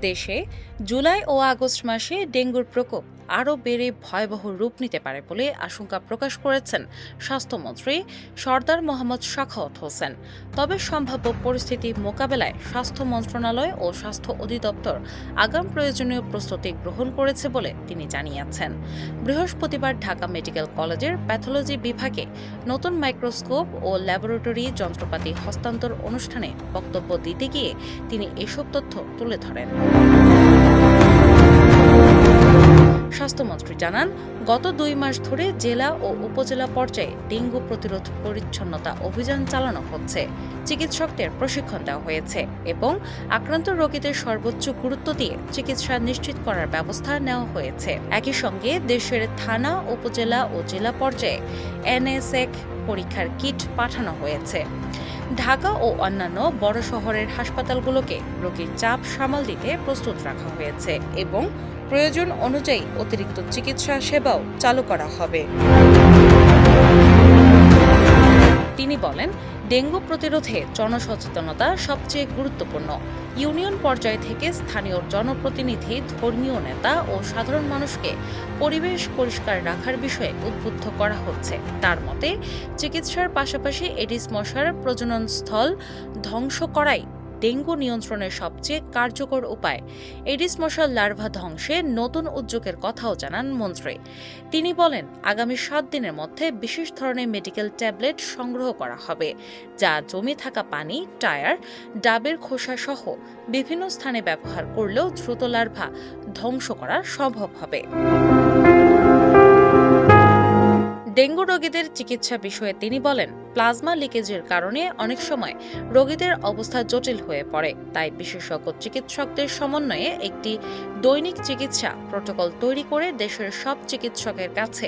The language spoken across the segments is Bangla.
দেশে জুলাই ও আগস্ট মাসে ডেঙ্গুর প্রকোপ আরও বেড়ে ভয়াবহ রূপ নিতে পারে বলে আশঙ্কা প্রকাশ করেছেন স্বাস্থ্যমন্ত্রী সরদার মোহাম্মদ সাখাওয়াত হোসেন। তবে সম্ভাব্য পরিস্থিতি মোকাবেলায় স্বাস্থ্য মন্ত্রণালয় ও স্বাস্থ্য অধিদপ্তর আগাম প্রয়োজনীয় প্রস্তুতি গ্রহণ করেছে বলে তিনি জানিয়েছেন। বৃহস্পতিবার ঢাকা মেডিকেল কলেজের প্যাথোলজি বিভাগে নতুন মাইক্রোস্কোপ ও ল্যাবরেটরি যন্ত্রপাতি হস্তান্তর অনুষ্ঠানে বক্তব্য দিতে গিয়ে তিনি এসব তথ্য তুলে ধরেন। স্বাস্থ্যমন্ত্রী জানান, গত 2 মাস ধরে জেলা ও উপজেলা পর্যায়ে ডেঙ্গু প্রতিরোধ পরিচ্ছন্নতা অভিযান চালানো হচ্ছে, চিকিৎসকদের প্রশিক্ষণ দেওয়া হয়েছে এবং আক্রান্ত রোগীদের সর্বোচ্চ গুরুত্ব দিয়ে চিকিৎসা নিশ্চিত করার ব্যবস্থা নেওয়া হয়েছে। একই সঙ্গে দেশের থানা, উপজেলা ও জেলা পর্যায়ে এনএসএক পরীক্ষার কিট পাঠানো হয়েছে। ঢাকা ও অন্যান্য বড় শহরের হাসপাতালগুলোকে রোগীর চাপ সামাল দিতে প্রস্তুত রাখা হয়েছে এবং প্রয়োজন অনুযায়ী অতিরিক্ত চিকিৎসা সেবাও চালু করা হবে। তিনি বলেন, ডেঙ্গু প্রতিরোধে জনসচেতনতা সবচেয়ে গুরুত্বপূর্ণ। ইউনিয়ন পর্যায় থেকে স্থানীয় জনপ্রতিনিধি, ধর্মীয় নেতা ও সাধারণ মানুষকে পরিবেশ পরিষ্কার রাখার বিষয়ে উদ্বুদ্ধ করা হচ্ছে। তার মতে, চিকিৎসার পাশাপাশি এডিস মশার প্রজনন স্থল ধ্বংস করাই ডেঙ্গু নিয়ন্ত্রণের সবচেয়ে কার্যকর উপায়। এডিস মশার লার্ভা ধ্বংসে নতুন উদ্যোগের কথাও জানান মন্ত্রী। তিনি বলেন, আগামী 7 দিনের মধ্যে বিশেষ ধরনের মেডিকেল ট্যাবলেট সংগ্রহ করা হবে, যা জমে থাকা পানি, টায়ার, ডাবের খোসা সহ বিভিন্ন স্থানে ব্যবহার করলেও দ্রুত লার্ভা ধ্বংস করা সম্ভব হবে। ডেঙ্গু রোগীদের চিকিৎসা বিষয়ে তিনি বলেন, প্লাজমা লিকেজের কারণে অনেক সময় রোগীদের অবস্থা জটিল হয়ে পড়ে। তাই বিশেষজ্ঞ চিকিৎসকদের সমন্বয়ে একটি দৈনিক চিকিৎসা প্রটোকল তৈরি করে দেশের সব চিকিৎসকের কাছে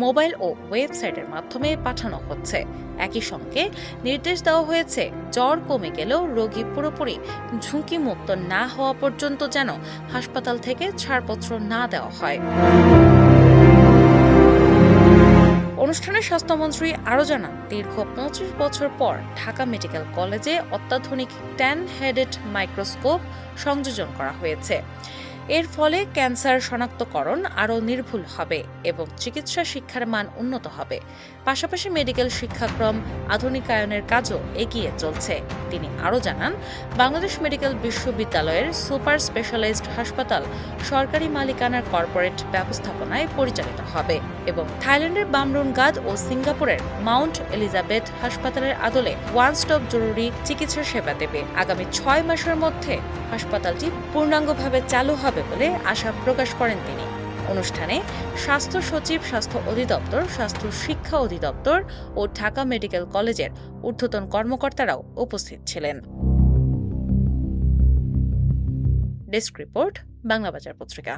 মোবাইল ও ওয়েবসাইটের মাধ্যমে পাঠানো হচ্ছে। একই সঙ্গে নির্দেশ দেওয়া হয়েছে, জ্বর কমে গেলেও রোগী পুরোপুরি ঝুঁকিমুক্ত না হওয়া পর্যন্ত যেন হাসপাতাল থেকে ছাড়পত্র না দেওয়া হয়। অনুষ্ঠানে স্বাস্থ্যমন্ত্রী আরও জানান, দীর্ঘ 25 বছর পর ঢাকা মেডিকেল কলেজে অত্যাধুনিক 10 হেডেড মাইক্রোস্কোপ সংযোজন করা হয়েছে। এর ফলে ক্যান্সার শনাক্তকরণ আরও নির্ভুল হবে এবং চিকিৎসা শিক্ষার মান উন্নত হবে। পাশাপাশি মেডিকেল শিক্ষাক্রম আধুনিকায়নের কাজও এগিয়ে চলছে। তিনি আরও জানান, বাংলাদেশ মেডিকেল বিশ্ববিদ্যালয়ের সুপার স্পেশালাইজড হাসপাতাল সরকারি মালিকানার কর্পোরেট ব্যবস্থাপনায় পরিচালিত হবে এবং থাইল্যান্ডের বামরুনগাদ ও সিঙ্গাপুরের মাউন্ট এলিজাবেথ হাসপাতালের আদলে ওয়ান স্টপ জরুরি চিকিৎসা সেবা দেবে। আগামী 6 মাসের মধ্যে হাসপাতালটি পূর্ণাঙ্গভাবে চালু হবে বলে আশা প্রকাশ করেন তিনি। অনুষ্ঠানে স্বাস্থ্য সচিব, স্বাস্থ্য অধিদপ্তর, স্বাস্থ্য শিক্ষা অধিদপ্তর ও ঢাকা মেডিকেল কলেজের ঊর্ধ্বতন কর্মকর্তারাও উপস্থিত ছিলেন। ডেস্ক রিপোর্ট, বাংলাবাজার পত্রিকা।